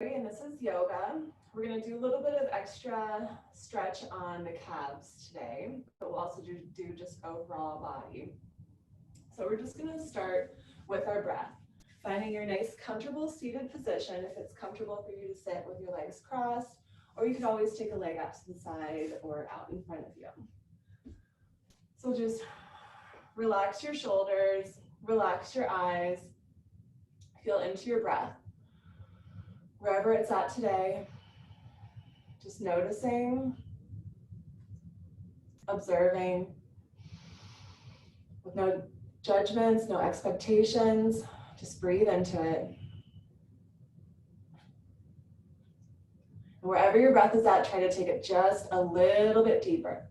And this is yoga. We're going to do a little bit of extra stretch on the calves today, but we'll also do just overall body. So we're just going to start with our breath, finding your nice comfortable seated position. If it's comfortable for you to sit with your legs crossed, or you can always take a leg out to the side or out in front of you. So just relax your shoulders, relax your eyes, feel into your breath. Wherever it's at today, just noticing, observing, with no judgments, no expectations, just breathe into it. And wherever your breath is at, try to take it just a little bit deeper.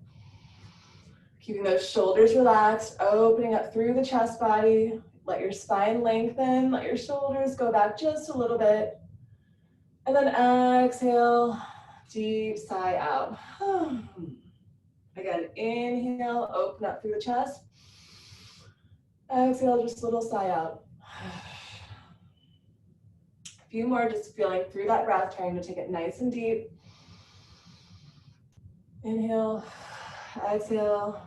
Keeping those shoulders relaxed, opening up through the chest body. Let your spine lengthen, let your shoulders go back just a little bit. And then exhale, deep sigh out. Again, inhale, open up through the chest. Exhale, just a little sigh out. A few more, just feeling through that breath, trying to take it nice and deep. Inhale, exhale,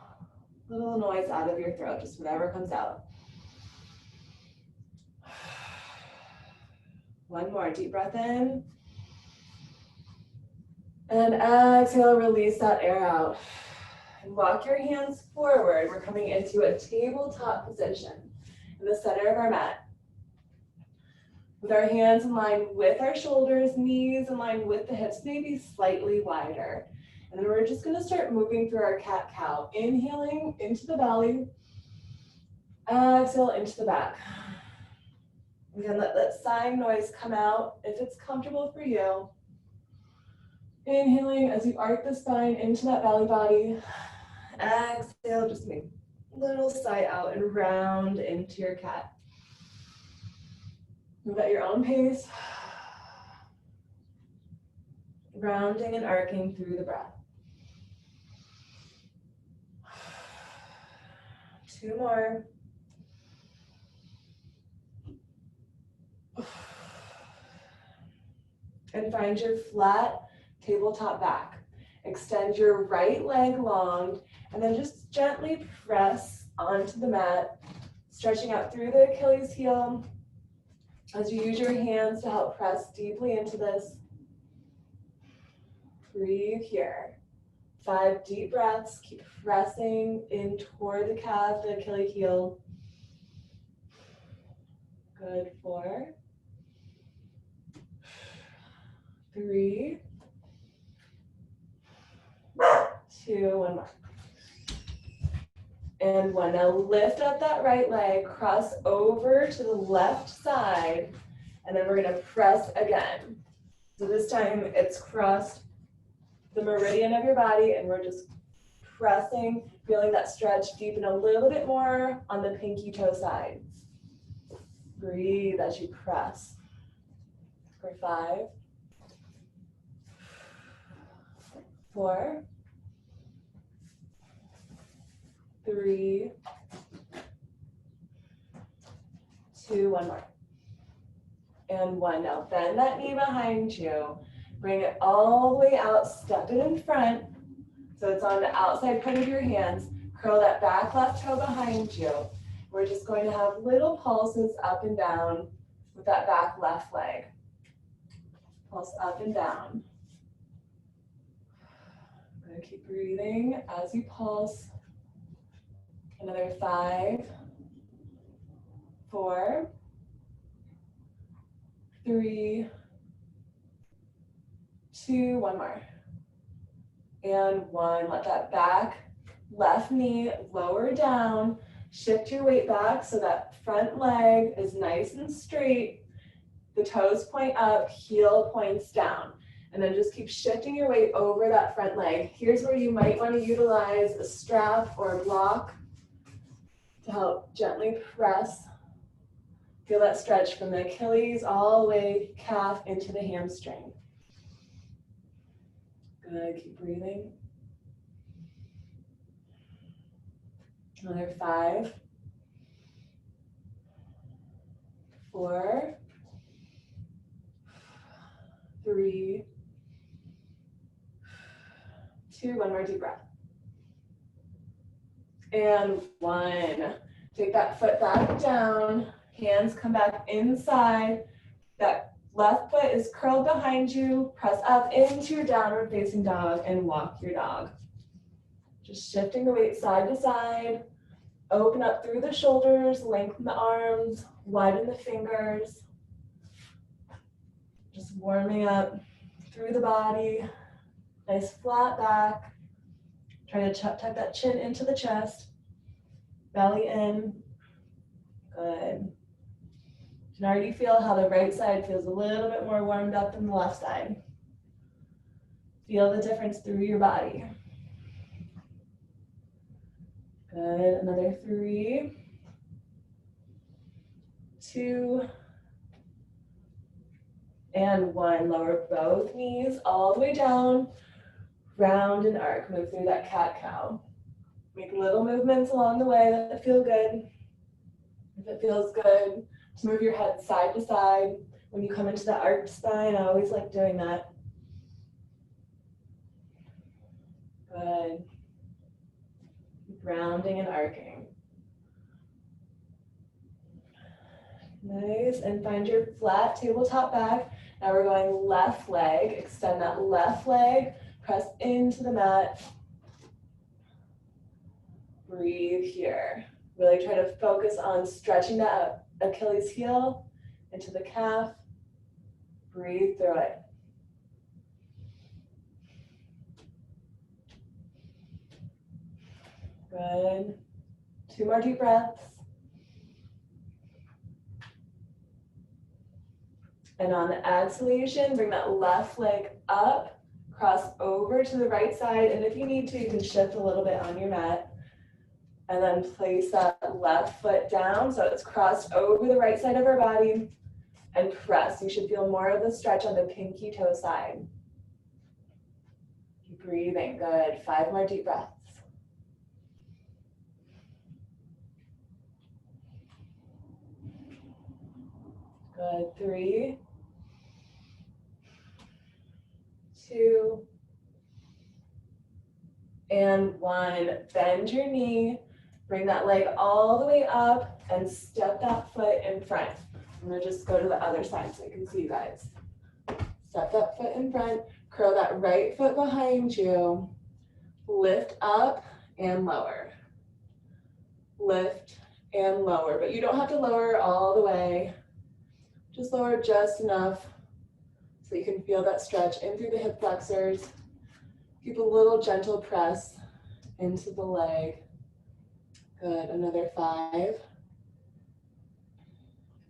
little noise out of your throat, just whatever comes out. One more, deep breath in. And exhale, release that air out. And walk your hands forward. We're coming into a tabletop position in the center of our mat. With our hands in line with our shoulders, knees in line with the hips, maybe slightly wider. And then we're just gonna start moving through our cat-cow. Inhaling into the belly, exhale into the back. Again, let that sighing noise come out if it's comfortable for you. Inhaling as you arc the spine into that belly body. Exhale, just make a little sigh out and round into your cat. Move at your own pace. Rounding and arcing through the breath. 2 more. And find your flat tabletop back. Extend your right leg long, and then just gently press onto the mat, stretching out through the Achilles heel as you use your hands to help press deeply into this. Breathe here. 5 deep breaths. Keep pressing in toward the calf, the Achilles heel. Good. 4, 3, 2, 1 more. And 1. Now lift up that right leg, cross over to the left side, and then we're gonna press again. So this time it's crossed the meridian of your body, and we're just pressing, feeling that stretch deepen a little bit more on the pinky toe side. Breathe as you press. For 5, 4, 3, 2, 1 more. And 1. Now bend that knee behind you. Bring it all the way out, step it in front. So it's on the outside part of your hands. Curl that back left toe behind you. We're just going to have little pulses up and down with that back left leg. Pulse up and down. I'm going to keep breathing as you pulse. Another 5, 4, 3, 2, 1 more. And 1. Let that back left knee lower down. Shift your weight back so that front leg is nice and straight. The toes point up, heel points down. And then just keep shifting your weight over that front leg. Here's where you might want to utilize a strap or a block to help gently press. Feel that stretch from the Achilles all the way calf into the hamstring. Good, keep breathing. Another 5, 4, 3, 2, one more deep breath. And 1. Take that foot back down, hands come back inside. That left foot is curled behind you. Press up into your downward facing dog and walk your dog. Just shifting the weight side to side. Open up through the shoulders, lengthen the arms, widen the fingers. Just warming up through the body. Nice flat back. Try to tuck that chin into the chest. Belly in. Good. You can already feel how the right side feels a little bit more warmed up than the left side. Feel the difference through your body. Good. Another 3, 2, and 1. Lower both knees all the way down. Round and arc. Move through that cat-cow. Make little movements along the way that feel good. If it feels good, just move your head side to side. When you come into the arched spine, I always like doing that. Good. Keep rounding and arcing. Nice. And find your flat tabletop back. Now we're going left leg. Extend that left leg. Press into the mat. Breathe here. Really try to focus on stretching that Achilles heel into the calf. Breathe through it. Good. 2 more deep breaths. And on the exhalation, bring that left leg up, cross over to the right side. And if you need to, you can shift a little bit on your mat. And then place that left foot down so it's crossed over the right side of our body and press. You should feel more of the stretch on the pinky toe side. Keep breathing. Good. 5 more deep breaths. Good. 3, 2, and 1. Bend your knee. Bring that leg all the way up and step that foot in front. I'm going to just go to the other side so I can see you guys. Step that foot in front. Curl that right foot behind you. Lift up and lower. Lift and lower. But you don't have to lower all the way. Just lower just enough so you can feel that stretch in through the hip flexors. Keep a little gentle press into the leg. Good. Another 5,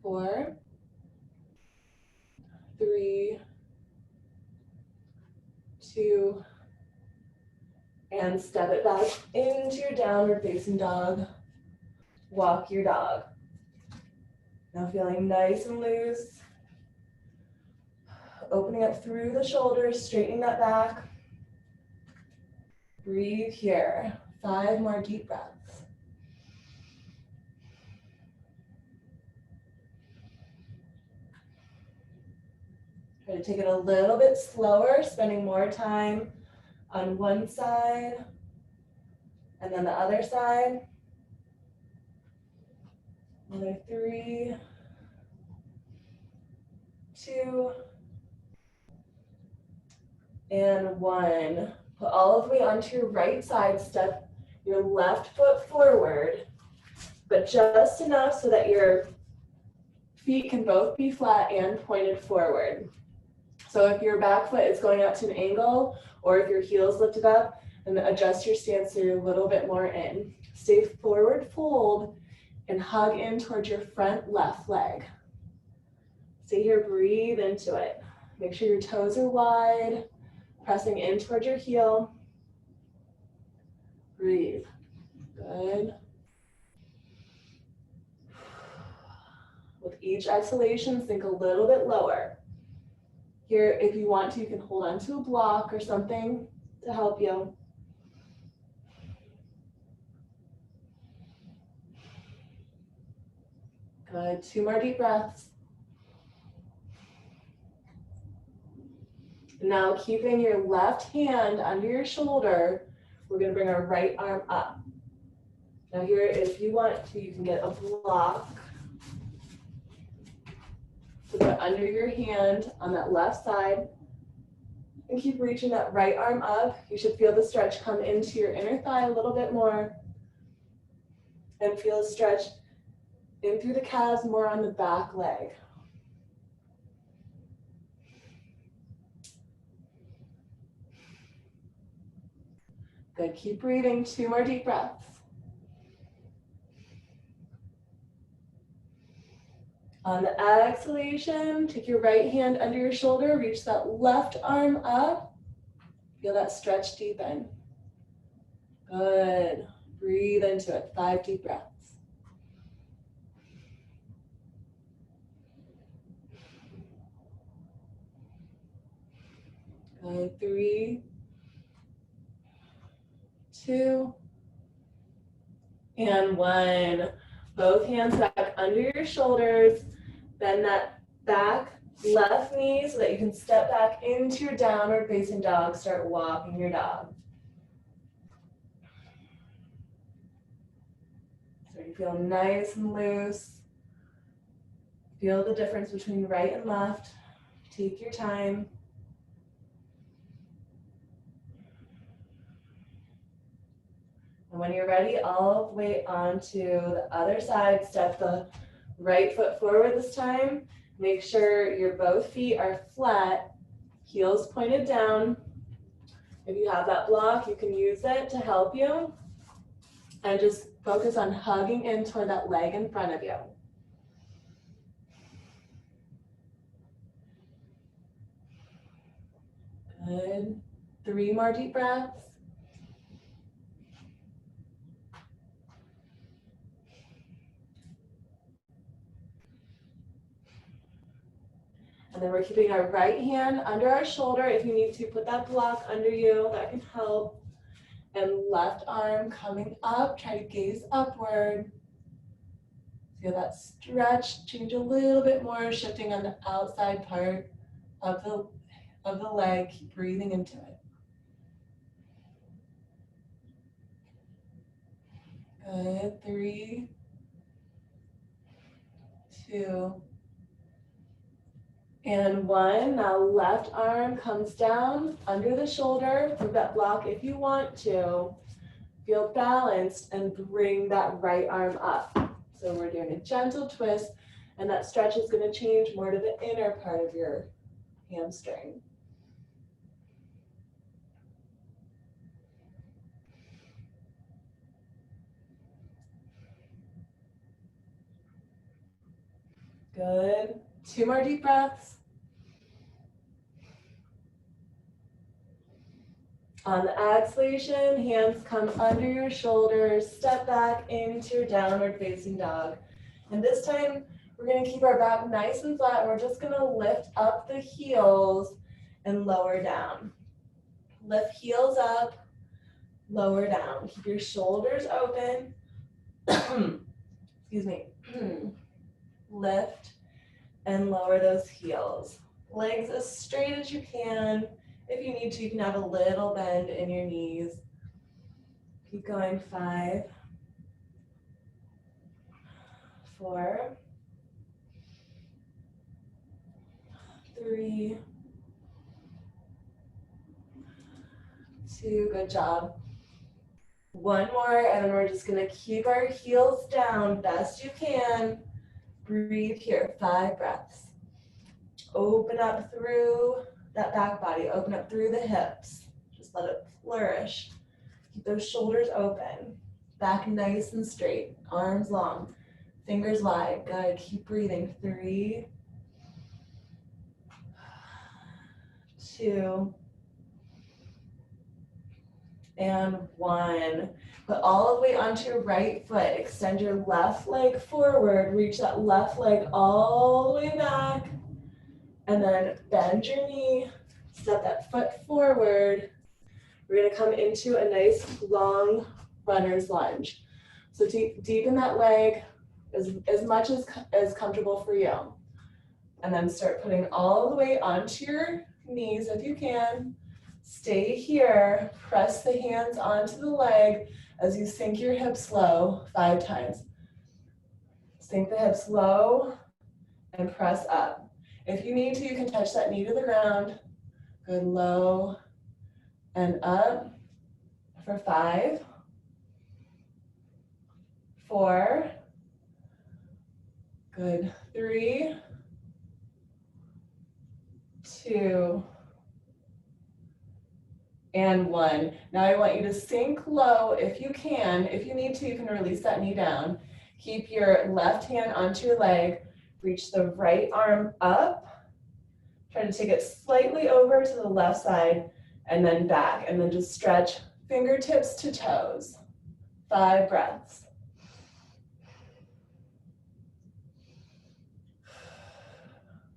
4, 3, 2, and step it back into your downward facing dog. Walk your dog. Now feeling nice and loose. Opening up through the shoulders, straightening that back. Breathe here. 5 more deep breaths. Try to take it a little bit slower, spending more time on one side and then the other side. Another 3, 2, and 1. Put all of the way onto your right side. Step your left foot forward, but just enough so that your feet can both be flat and pointed forward. So if your back foot is going out to an angle, or if your heel is lifted up, then adjust your stance so you're a little bit more in. Stay forward fold and hug in towards your front left leg. Stay here, breathe into it. Make sure your toes are wide, pressing in towards your heel. Breathe. Good. With each exhalation, sink a little bit lower. Here, if you want to, you can hold onto a block or something to help you. Good. 2 more deep breaths. Now keeping your left hand under your shoulder, we're gonna bring our right arm up. Now here, if you want to, you can get a block to put under your hand on that left side and keep reaching that right arm up. You should feel the stretch come into your inner thigh a little bit more and feel a stretch in through the calves, more on the back leg. Good, keep breathing, 2 more deep breaths. On the exhalation, take your right hand under your shoulder, reach that left arm up. Feel that stretch deepen. Good. Breathe into it. 5 deep breaths. Good. 3, 2, and 1. Both hands back under your shoulders. Bend that back left knee so that you can step back into your downward facing dog. Start walking your dog. So you feel nice and loose. Feel the difference between right and left. Take your time. And when you're ready, all the way onto the other side, step the right foot forward this time. Make sure your both feet are flat, heels pointed down. If you have that block, you can use it to help you. And just focus on hugging in toward that leg in front of you. Good. 3 more deep breaths. And then we're keeping our right hand under our shoulder. If you need to, put that block under you. That can help. And left arm coming up. Try to gaze upward. Feel that stretch. Change a little bit more, shifting on the outside part of the leg. Keep breathing into it. Good. 3, 2, and 1. Now left arm comes down under the shoulder. Move that block if you want to. Feel balanced and bring that right arm up. So we're doing a gentle twist, and that stretch is going to change more to the inner part of your hamstring. Good. 2 more deep breaths. On the exhalation, hands come under your shoulders, step back into your downward facing dog. And this time, we're going to keep our back nice and flat, and we're just going to lift up the heels and lower down. Lift heels up, lower down. Keep your shoulders open. Excuse me. Lift and lower those heels. Legs as straight as you can. If you need to, you can have a little bend in your knees. Keep going. 5, 4, 3, 2, good job. 1 more, and then we're just gonna keep our heels down best you can. Breathe here, 5 breaths. Open up through that back body, open up through the hips. Just let it flourish. Keep those shoulders open. Back nice and straight, arms long, fingers wide. Good, keep breathing. 3, 2, and 1. Put all the way onto your right foot. Extend your left leg forward. Reach that left leg all the way back. And then bend your knee. Step that foot forward. We're going to come into a nice long runner's lunge. So deepen that leg as much as comfortable for you. And then start putting all the way onto your knees if you can. Stay here. Press the hands onto the leg as you sink your hips low 5 times. Sink the hips low and press up. If you need to, you can touch that knee to the ground. Good, low and up for 5, 4, good, 3, 2, and 1. Now I want you to sink low if you can. If you need to, you can release that knee down. Keep your left hand onto your leg. Reach the right arm up. Try to take it slightly over to the left side and then back. And then just stretch fingertips to toes. 5 breaths.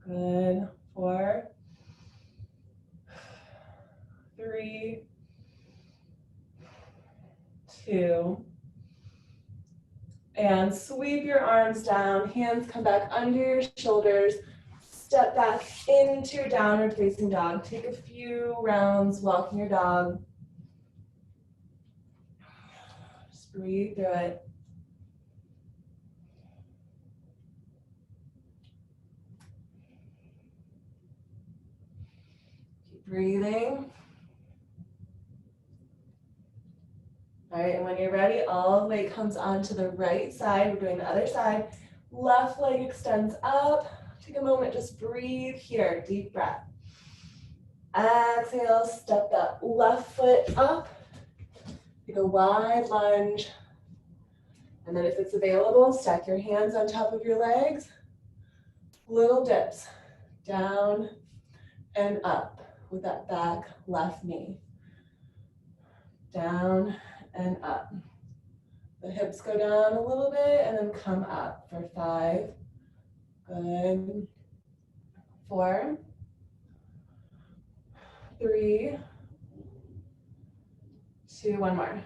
Good. 4, 3, 2, and sweep your arms down. Hands come back under your shoulders. Step back into your downward facing dog. Take a few rounds walking your dog. Just breathe through it. Keep breathing. All right, and when you're ready, all the weight comes onto the right side. We're doing the other side. Left leg extends up. Take a moment, just breathe here. Deep breath. Exhale, step that left foot up. Take a wide lunge. And then if it's available, stack your hands on top of your legs. Little dips, down and up with that back left knee. Down and up. The hips go down a little bit and then come up for 5. Good. 4, 3, 2, one more.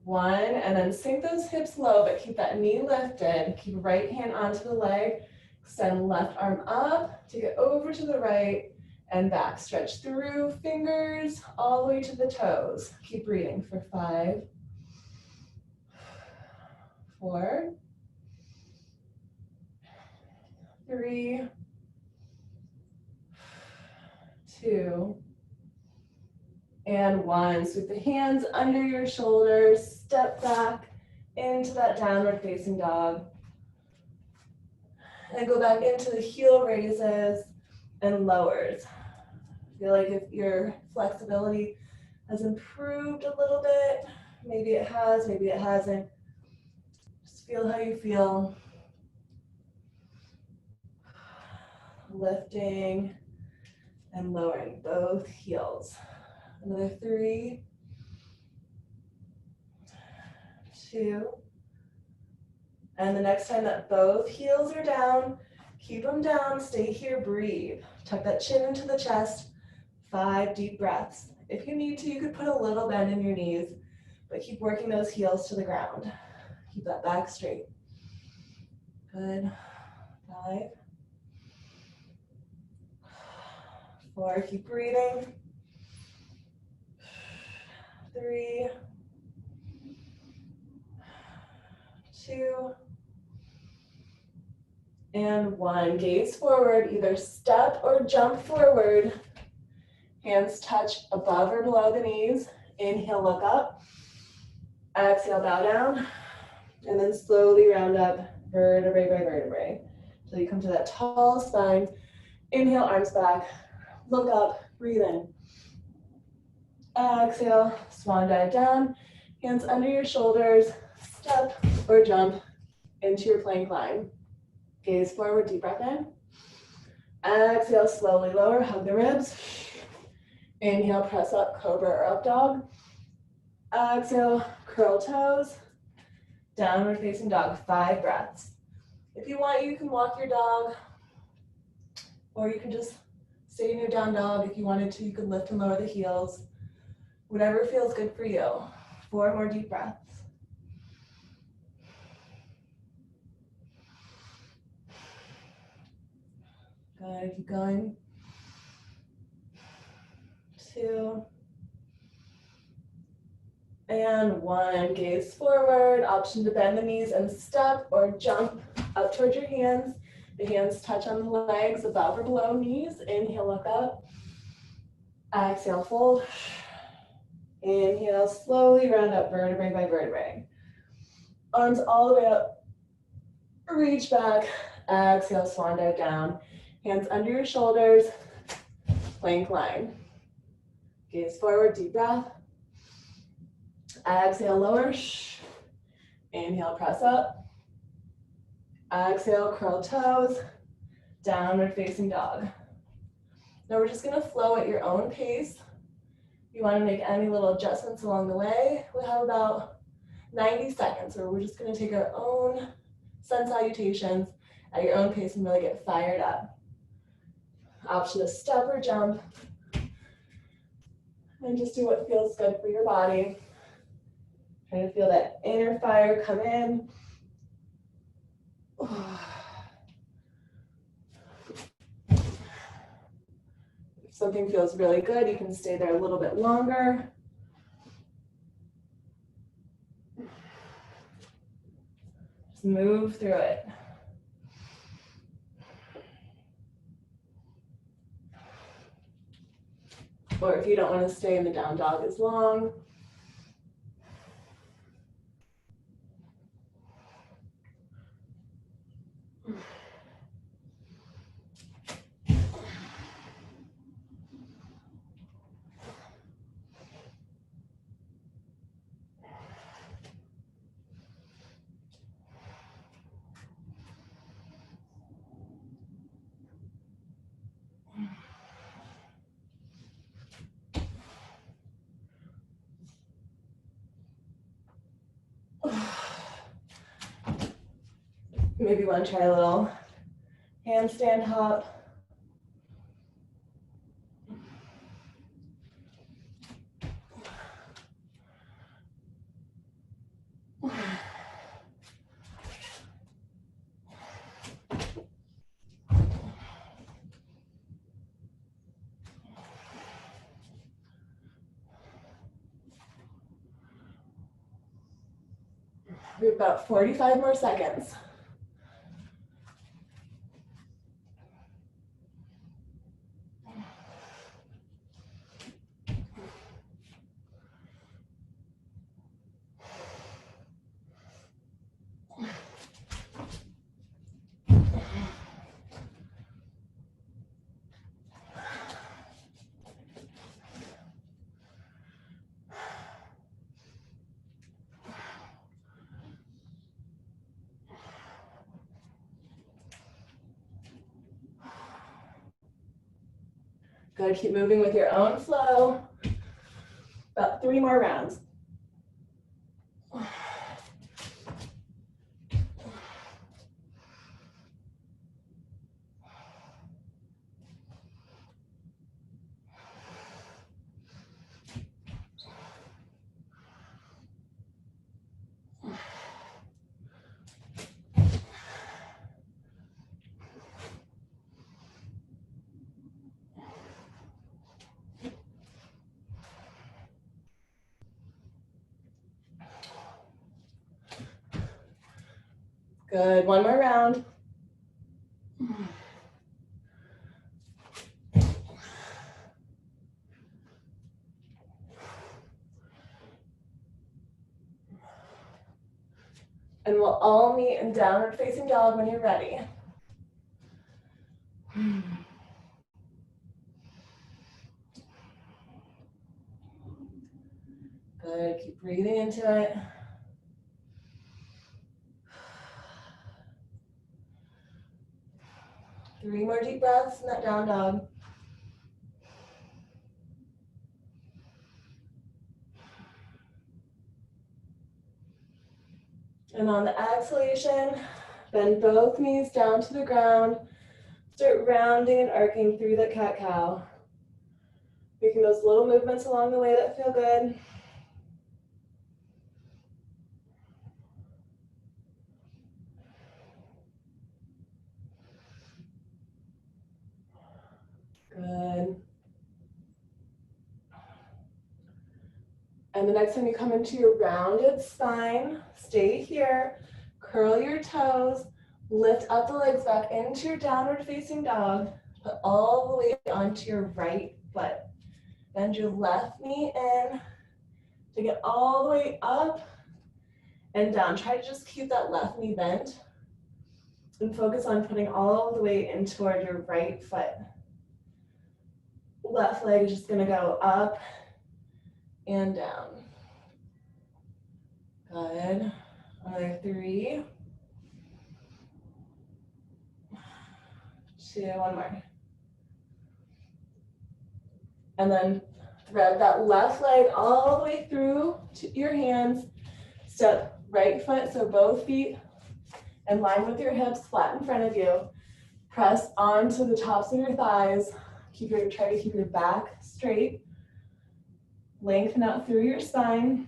1, and then sink those hips low, but keep that knee lifted. Keep right hand onto the leg. Extend left arm up. Take it over to the right and back. Stretch through fingers all the way to the toes. Keep breathing for 5, 4, 3, 2, and 1. Sweep the hands under your shoulders. Step back into that downward facing dog. And go back into the heel raises and lowers. Feel like if your flexibility has improved a little bit, maybe it has, maybe it hasn't. Just feel how you feel. Lifting and lowering both heels. Another 3, 2, and the next time that both heels are down, keep them down, stay here, breathe. Tuck that chin into the chest, 5 deep breaths. If you need to, you could put a little bend in your knees, but keep working those heels to the ground. Keep that back straight. Good. 5, 4, keep breathing. 3, 2, and 1. Gaze forward, either step or jump forward. Hands touch above or below the knees. Inhale, look up. Exhale, bow down. And then slowly round up vertebrae by vertebrae. So you come to that tall spine. Inhale, arms back. Look up, breathe in. Exhale, swan dive down. Hands under your shoulders. Step or jump into your plank line. Gaze forward, deep breath in. Exhale, slowly lower, hug the ribs. Inhale, press up, cobra or up dog. Exhale, curl toes. Downward facing dog, 5 breaths. If you want, you can walk your dog, or you can just stay in your down dog. If you wanted to, you could lift and lower the heels. Whatever feels good for you. 4 more deep breaths. Good, keep going. 2, and 1. Gaze forward, option to bend the knees and step or jump up towards your hands. The hands touch on the legs above or below knees. Inhale, look up. Exhale, fold. Inhale, slowly round up vertebrae by vertebrae. Arms all the way up. Reach back. Exhale, swan dive down. Hands under your shoulders. Plank line. Gaze forward, deep breath. Exhale, lower. Inhale, press up. Exhale, curl toes. Downward facing dog. Now we're just gonna flow at your own pace. If you wanna make any little adjustments along the way, we have about 90 seconds where we're just gonna take our own sun salutations at your own pace and really get fired up. Option to step or jump. And just do what feels good for your body. Try to feel that inner fire come in. If something feels really good, you can stay there a little bit longer. Just move through it. Or if you don't want to stay in the down dog as long, maybe you want to try a little handstand hop. We have about 45 more seconds. Good, keep moving with your own flow. About 3 more rounds. Good, 1 more round. And we'll all meet in downward facing dog when you're ready. Good, keep breathing into it. Three more deep breaths in that down dog. And on the exhalation, bend both knees down to the ground. Start rounding and arcing through the cat-cow. Making those little movements along the way that feel good. Good. And the next time you come into your rounded spine, stay here, curl your toes, lift up the legs back into your downward facing dog, put all the weight onto your right foot. Bend your left knee in to get all the way up and down. Try to just keep that left knee bent and focus on putting all the weight in toward your right foot. Left leg is just gonna go up and down. Good. Another 3, 2, one more. And then thread that left leg all the way through to your hands. Step right foot, so both feet in line with your hips, flat in front of you. Press onto the tops of your thighs. Try to keep your back straight. Lengthen out through your spine.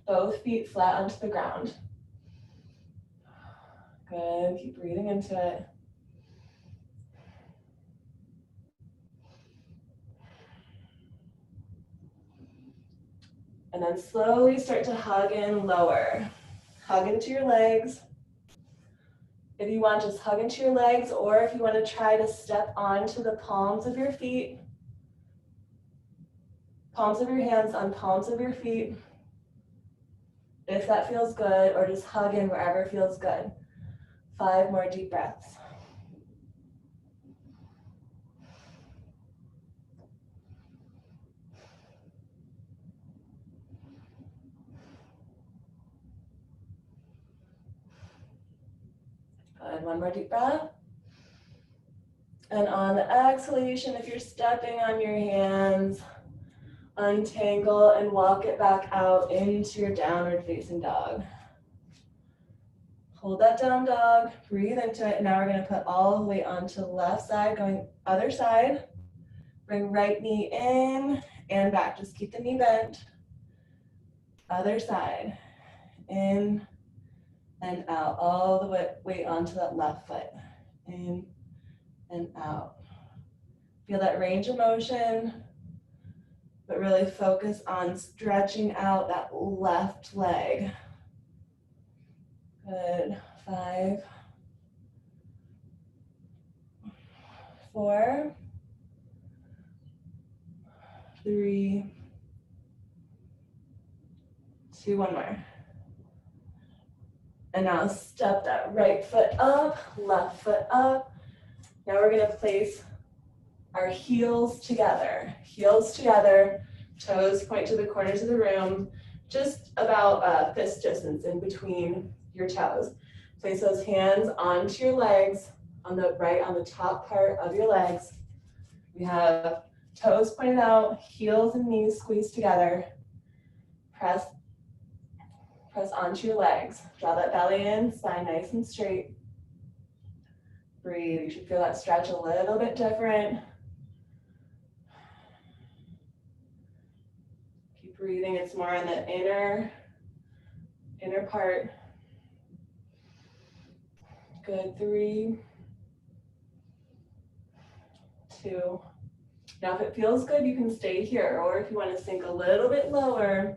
Both feet flat onto the ground. Good, keep breathing into it. And then slowly start to hug in lower. Hug into your legs. If you want, just hug into your legs, or if you want to try to step onto the palms of your feet, palms of your hands on palms of your feet, if that feels good, or just hug in wherever feels good. 5 more deep breaths. Good, 1 more deep breath. And on the exhalation, if you're stepping on your hands, untangle and walk it back out into your downward facing dog. Hold that down dog, breathe into it. Now we're gonna put all the weight onto the left side, going other side. Bring right knee in and back. Just keep the knee bent. Other side, in and out. All the weight onto that left foot. In and out. Feel that range of motion, but really focus on stretching out that left leg. Good. 5, 4, 3, 2, 1 more. And now step that right foot up, left foot up. Now we're gonna place our heels together. Heels together, toes point to the corners of the room, just about fist distance in between your toes. Place those hands onto your legs, on the top part of your legs. We have toes pointed out, heels and knees squeezed together. Press onto your legs. Draw that belly in, spine nice and straight. Breathe. You should feel that stretch a little bit different. Keep breathing. It's more on the inner part. Good. 3, 2. Now, if it feels good, you can stay here. Or if you want to sink a little bit lower,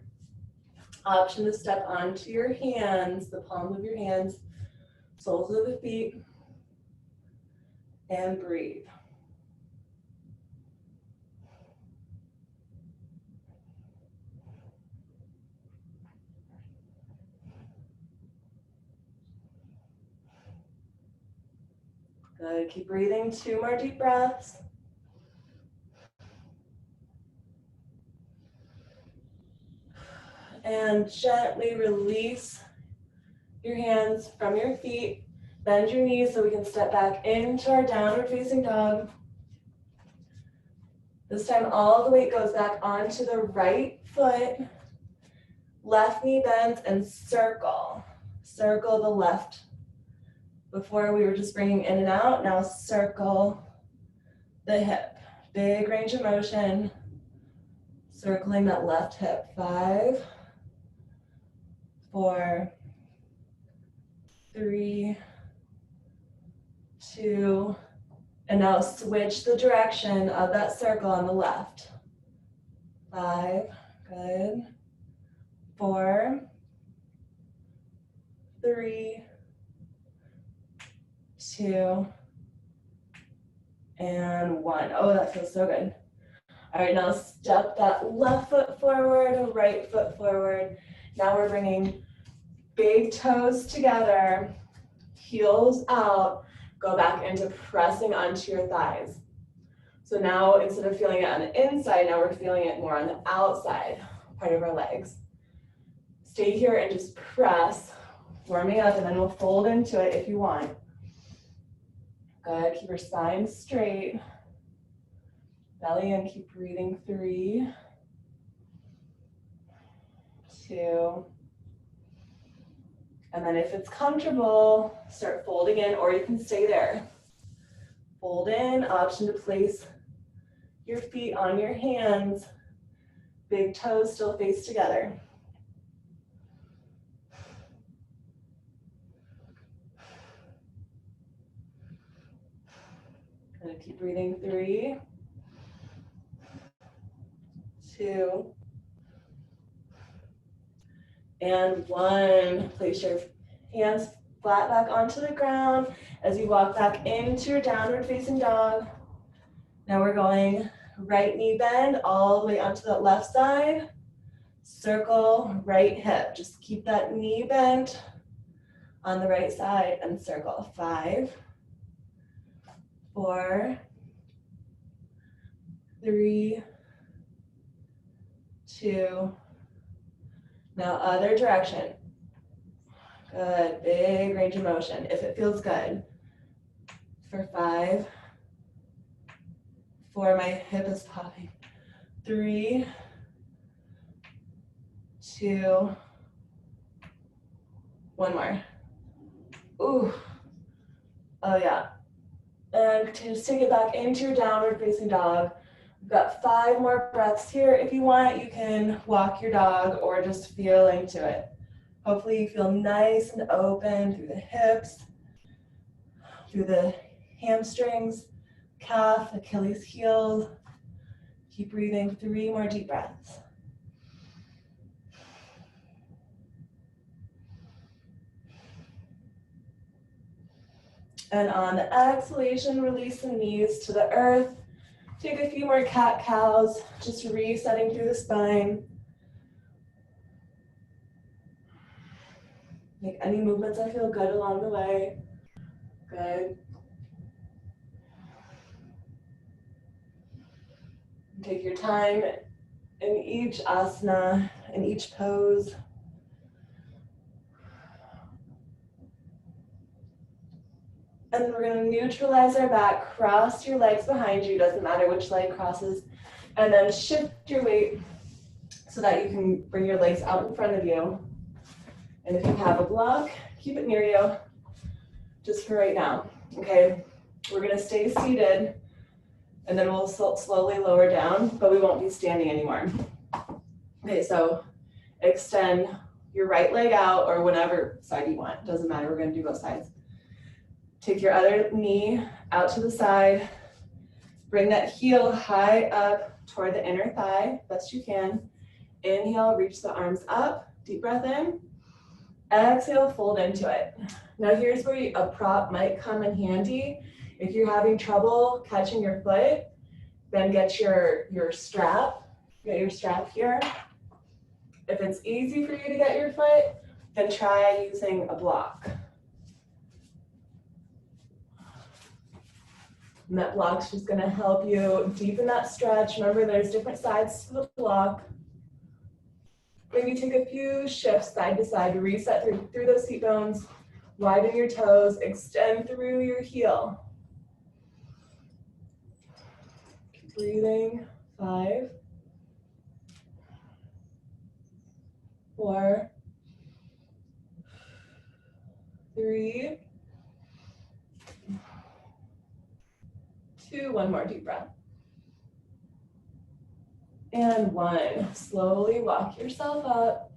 option to step onto your hands, the palms of your hands, soles of the feet, and breathe. Good, keep breathing, 2 more deep breaths. And gently release your hands from your feet. Bend your knees so we can step back into our downward facing dog. This time all the weight goes back onto the right foot. Left knee bends and circle. Circle the left. Before we were just bringing in and out, now circle the hip. Big range of motion. Circling that left hip. 5, 4, 3, 2, and now switch the direction of that circle on the left. 5, Good. 4, 3, 2, and 1. Oh, that feels so good. All right, now step that left foot forward, right foot forward. Now we're bringing big toes together, heels out, go back into pressing onto your thighs. So now instead of feeling it on the inside, now we're feeling it more on the outside part of our legs. Stay here and just press, warming up, and then we'll fold into it if you want. Good, keep your spine straight. Belly in, keep breathing. 3, 2, and then if it's comfortable, start folding in, or you can stay there. Fold in, option to place your feet on your hands. Big toes still face together. And keep breathing. 3, 2, and 1. Place your hands flat back onto the ground as you walk back into your downward facing dog. Now we're going right knee bend all the way onto the left side. Circle right hip. Just keep that knee bent on the right side and circle. 5, 4, 3, 2. Now other direction. Good, big range of motion if it feels good. For 5, 4, my hip is popping. 3, 2, 1 more. Ooh, oh yeah. And just take it back into your downward facing dog. We've got 5 more breaths here. If you want, you can walk your dog or just feel into it. Hopefully you feel nice and open through the hips, through the hamstrings, calf, Achilles heel. Keep breathing. 3 more deep breaths. And on the exhalation, release the knees to the earth. Take a few more cat-cows, just resetting through the spine. Make any movements that feel good along the way. Good. Take your time in each asana, in each pose. And we're going to neutralize our back, cross your legs behind you, doesn't matter which leg crosses, and then shift your weight so that you can bring your legs out in front of you. And if you have a block, keep it near you, just for right now. Okay, we're going to stay seated, and then we'll slowly lower down, but we won't be standing anymore. Okay, so extend your right leg out, or whatever side you want, doesn't matter, we're going to do both sides. Take your other knee out to the side. Bring that heel high up toward the inner thigh, best you can. Inhale, reach the arms up, deep breath in. Exhale, fold into it. Now here's where a prop might come in handy. If you're having trouble catching your foot, then get your strap. Get your strap here. If it's easy for you to get your foot, then try using a block. And that block's just going to help you deepen that stretch. Remember, there's different sides to the block. Maybe take a few shifts side to side to reset through those seat bones. Widen your toes, extend through your heel. Keep breathing. 5, 4, 3, 2, 1 more deep breath. And 1. Slowly walk yourself up.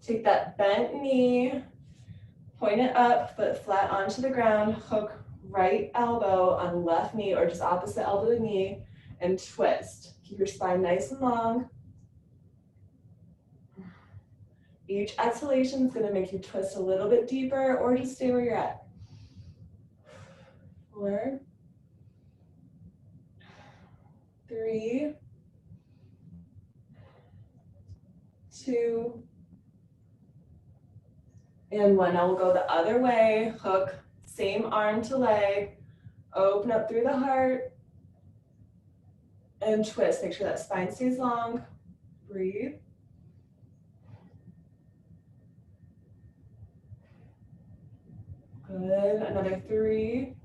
Take that bent knee, point it up, foot flat onto the ground, hook right elbow on left knee or just opposite elbow to knee, and twist. Keep your spine nice and long. Each exhalation is going to make you twist a little bit deeper or just stay where you're at. 4, 3, 2, and 1. Now we'll go the other way. Hook, same arm to leg. Open up through the heart. And twist. Make sure that spine stays long. Breathe. Good. Another 3,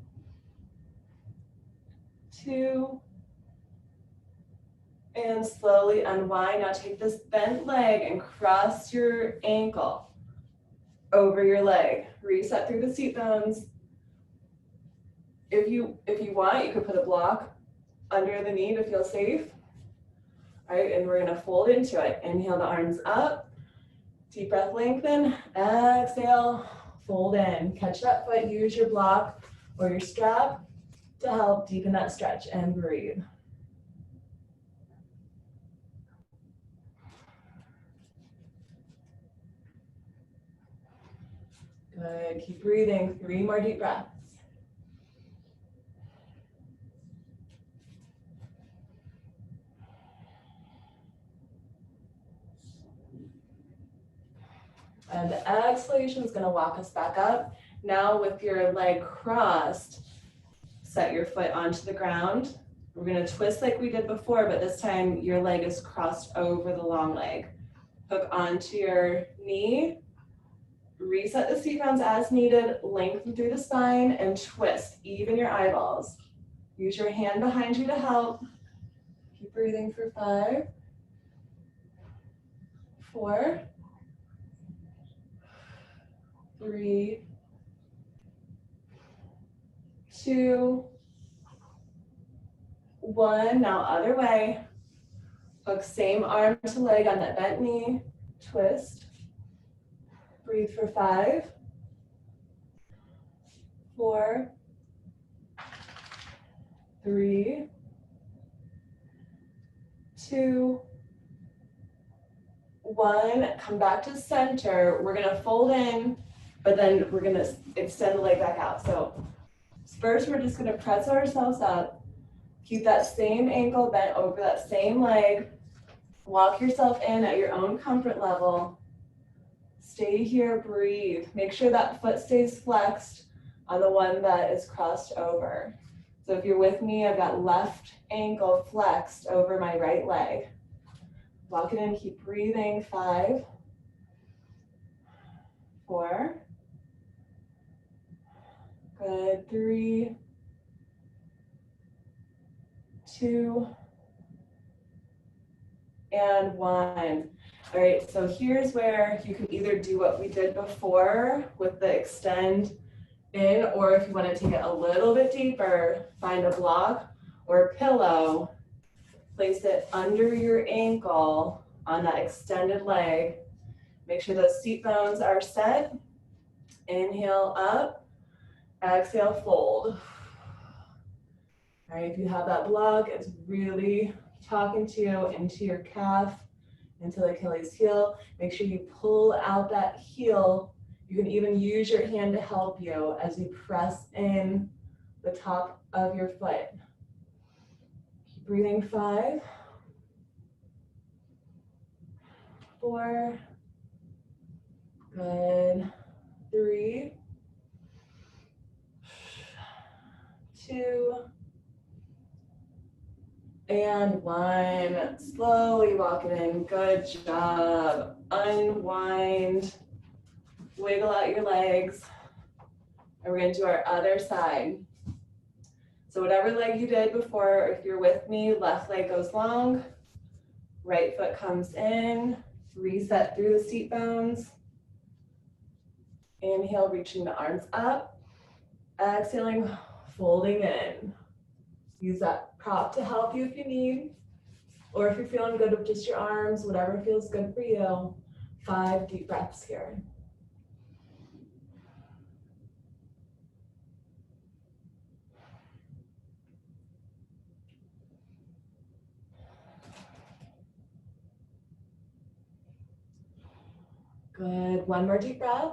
2, and slowly unwind. Now take this bent leg and cross your ankle over your leg. Reset through the seat bones. If you want, you could put a block under the knee to feel safe. All right, and we're gonna fold into it. Inhale the arms up. Deep breath, lengthen. Exhale, fold in. Catch that foot, use your block or your strap to help deepen that stretch and breathe. Good, keep breathing. 3 more deep breaths. And the exhalation is gonna walk us back up. Now with your leg crossed, set your foot onto the ground. We're gonna twist like we did before, but this time your leg is crossed over the long leg. Hook onto your knee. Reset the seat bones as needed, lengthen through the spine, and twist. Even your eyeballs. Use your hand behind you to help. Keep breathing for 5, 4, 3, 2, 1. Now other way. Hook same arm to leg on that bent knee. Twist. Breathe for 5, 4, 3, 2, 1. Come back to center. We're gonna fold in, but then we're gonna extend the leg back out. So first we're just gonna press ourselves up. Keep that same ankle bent over that same leg. Walk yourself in at your own comfort level. Stay here, breathe. Make sure that foot stays flexed on the one that is crossed over. So if you're with me, I've got left ankle flexed over my right leg. Walk it in, keep breathing. 5, 4, good. 3, 2, and 1. All right, so here's where you can either do what we did before with the extend in, or if you want to take it a little bit deeper, find a block or a pillow, place it under your ankle on that extended leg. Make sure those seat bones are set. Inhale up, exhale, fold. All right, if you have that block, it's really talking to you into your calf, into the Achilles heel. Make sure you pull out that heel. You can even use your hand to help you as you press in the top of your foot. Keep breathing. 5, 4, good. 3, 2, and 1. Slowly walk it in. Good job. Unwind. Wiggle out your legs. And we're going to do our other side. So whatever leg you did before, if you're with me, left leg goes long. Right foot comes in. Reset through the seat bones. Inhale, reaching the arms up. Exhaling, folding in. Use that prop to help you if you need, or if you're feeling good with just your arms, whatever feels good for you. 5 deep breaths here. Good. One more deep breath.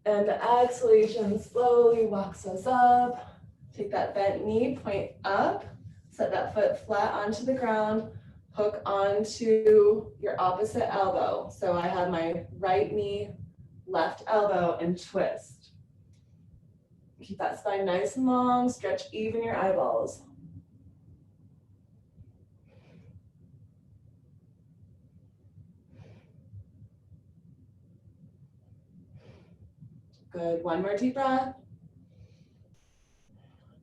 And the exhalation slowly walks us up. Take that bent knee, point up. Set that foot flat onto the ground. Hook onto your opposite elbow. So I have my right knee, left elbow, and twist. Keep that spine nice and long. Stretch even your eyeballs. Good. One more deep breath.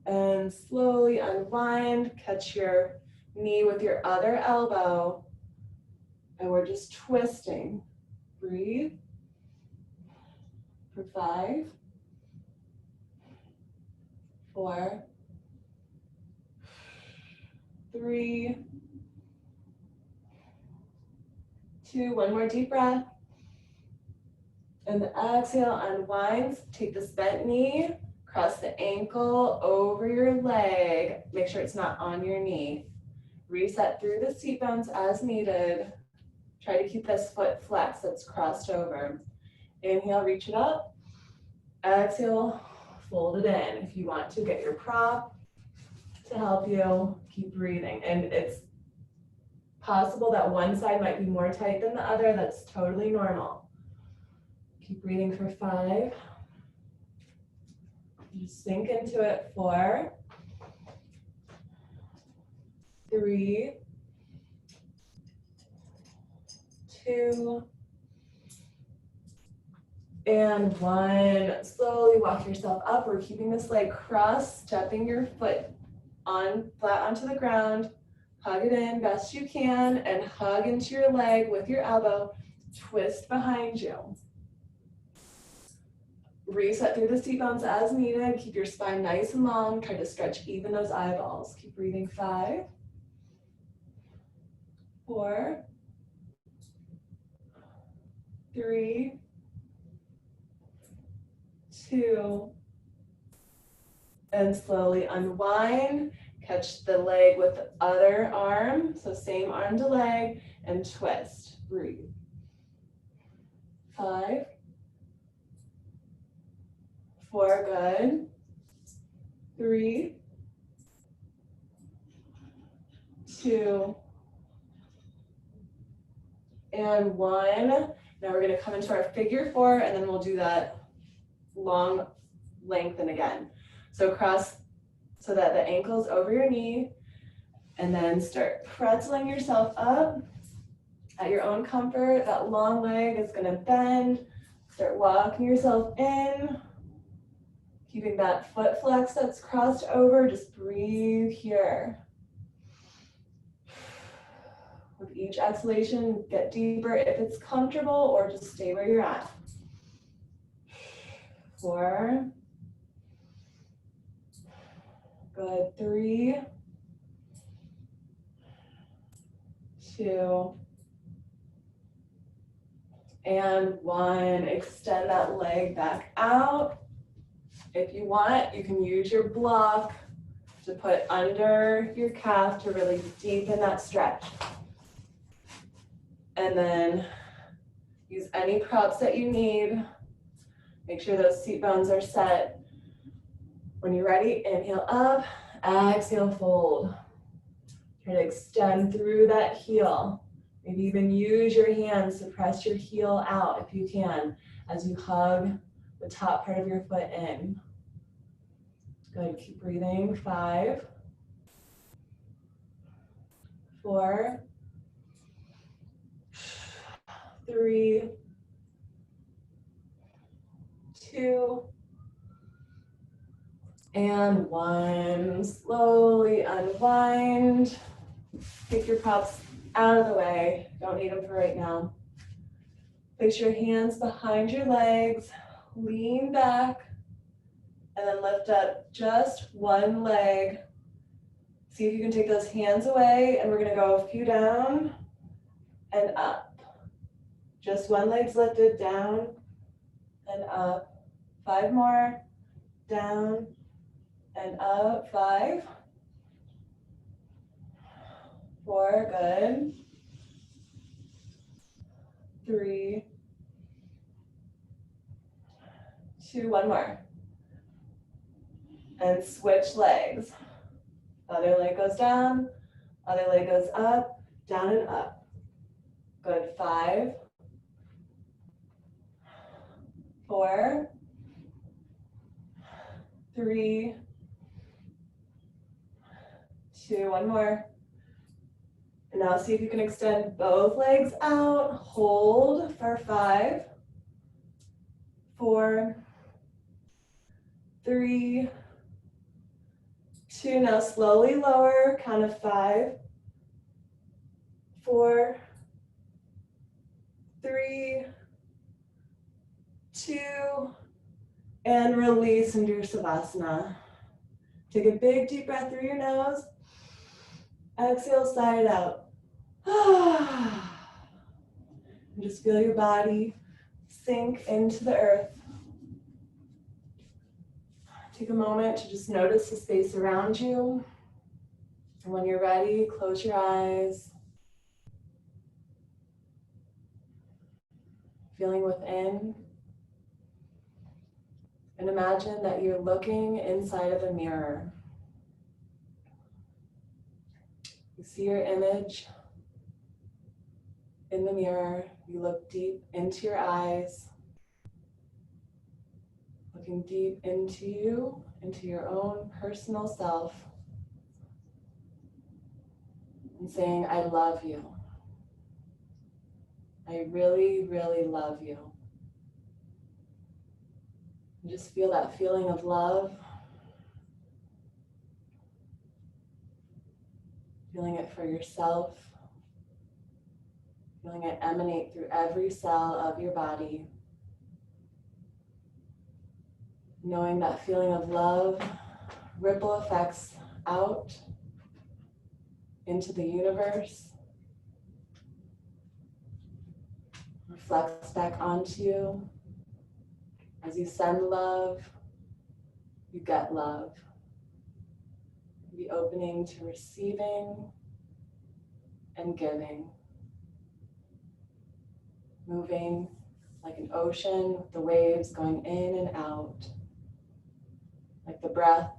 And slowly unwind. Catch your knee with your other elbow. And we're just twisting. Breathe. For 5, 4, 3, 2, one more deep breath. And the exhale unwinds. Take this bent knee, cross the ankle over your leg. Make sure it's not on your knee. Reset through the seat bones as needed. Try to keep this foot flexed that's crossed over. Inhale, reach it up. Exhale, fold it in. If you want to, get your prop to help you. Keep breathing. And it's possible that one side might be more tight than the other. That's totally normal. Keep breathing for 5. Just sink into it. 4, 3, 2, and 1. Slowly walk yourself up. We're keeping this leg crossed, stepping your foot on flat onto the ground. Hug it in best you can and hug into your leg with your elbow. Twist behind you. Reset through the seat bones as needed. Keep your spine nice and long. Try to stretch even those eyeballs. Keep breathing. 5, 4, 3, 2, and slowly unwind. Catch the leg with the other arm. So same arm to leg and twist. Breathe. 5, 4, good. 3, 2, and 1. Now we're going to come into our figure 4, and then we'll do that long lengthen again. So cross so that the ankle's over your knee, and then start pretzeling yourself up at your own comfort. That long leg is going to bend. Start walking yourself in, keeping that foot flex that's crossed over. Just breathe here. With each exhalation, get deeper if it's comfortable, or just stay where you're at. 4, good. 3, 2, and 1. Extend that leg back out. If you want, you can use your block to put under your calf to really deepen that stretch. And then use any props that you need. Make sure those seat bones are set. When you're ready, inhale up, exhale, fold. Try to extend through that heel. Maybe even use your hands to press your heel out if you can, as you hug the top part of your foot in. Good, keep breathing. 5, 4, 3, 2, and 1. Slowly unwind. Take your props out of the way. Don't need them for right now. Place your hands behind your legs. Lean back. And then lift up just one leg. See if you can take those hands away. And we're going to go a few down and up. Just one leg's lifted, down and up. 5 more. Down and up. 5, 4, good. 3, 2, one more. And switch legs. Other leg goes down, other leg goes up, down and up. Good, 5, 4, 3, 2, one more. And now see if you can extend both legs out. Hold for 5, 4, 3, 2. Now slowly lower, count of 5, 4, 3, 2, and release into your Savasana. Take a big deep breath through your nose. Exhale, sigh it out. And just feel your body sink into the earth. Take a moment to just notice the space around you. And when you're ready, close your eyes. Feeling within. And imagine that you're looking inside of a mirror. You see your image in the mirror. You look deep into your eyes. Looking deep into you, into your own personal self. And saying, I love you. I really, really love you. And just feel that feeling of love. Feeling it for yourself. Feeling it emanate through every cell of your body. Knowing that feeling of love ripple effects out into the universe. Reflects back onto you. As you send love, you get love. Be opening to receiving and giving. Moving like an ocean with the waves going in and out. Like the breath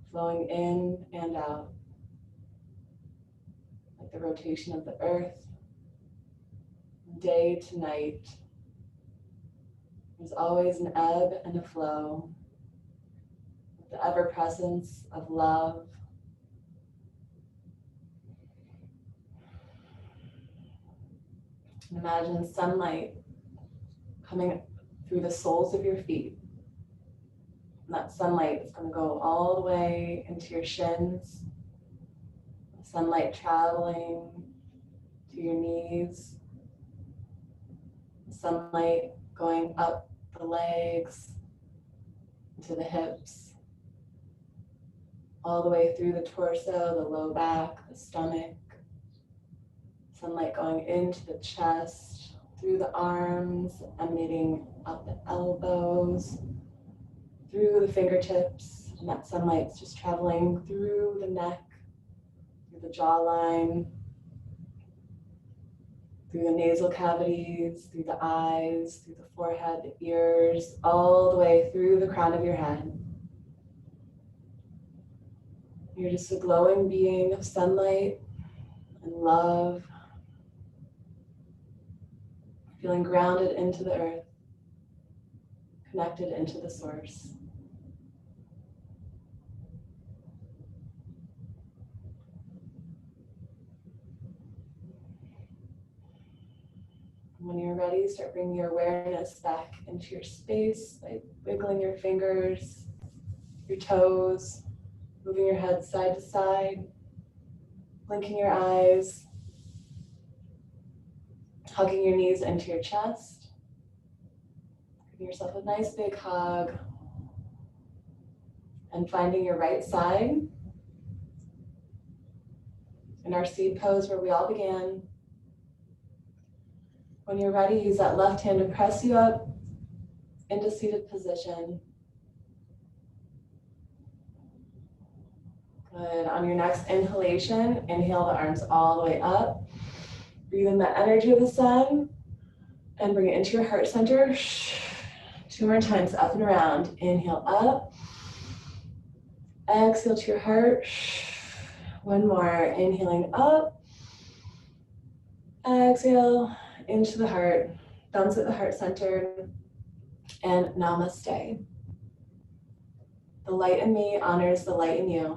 flowing in and out. Like the rotation of the earth, day to night. There's always an ebb and a flow. The ever-presence of love. And imagine sunlight coming through the soles of your feet. And that sunlight is going to go all the way into your shins. Sunlight traveling to your knees. Sunlight going up the legs, into the hips, all the way through the torso, the low back, the stomach. Sunlight going into the chest, through the arms, emanating up the elbows, through the fingertips, and that sunlight's just traveling through the neck, through the jawline, through the nasal cavities, through the eyes, through the forehead, the ears, all the way through the crown of your head. You're just a glowing being of sunlight and love, feeling grounded into the earth, connected into the source. When you're ready, start bringing your awareness back into your space by wiggling your fingers, your toes, moving your head side to side, blinking your eyes, hugging your knees into your chest, giving yourself a nice big hug, and finding your right side in our seed pose where we all began. When you're ready, use that left hand to press you up into seated position. Good. On your next inhalation, inhale the arms all the way up. Breathe in the energy of the sun. And bring it into your heart center. 2 more times, up and around. Inhale up. Exhale to your heart. 1 more. Inhaling up. Exhale into the heart. Thumbs at the heart center. And namaste. The light in me honors the light in you.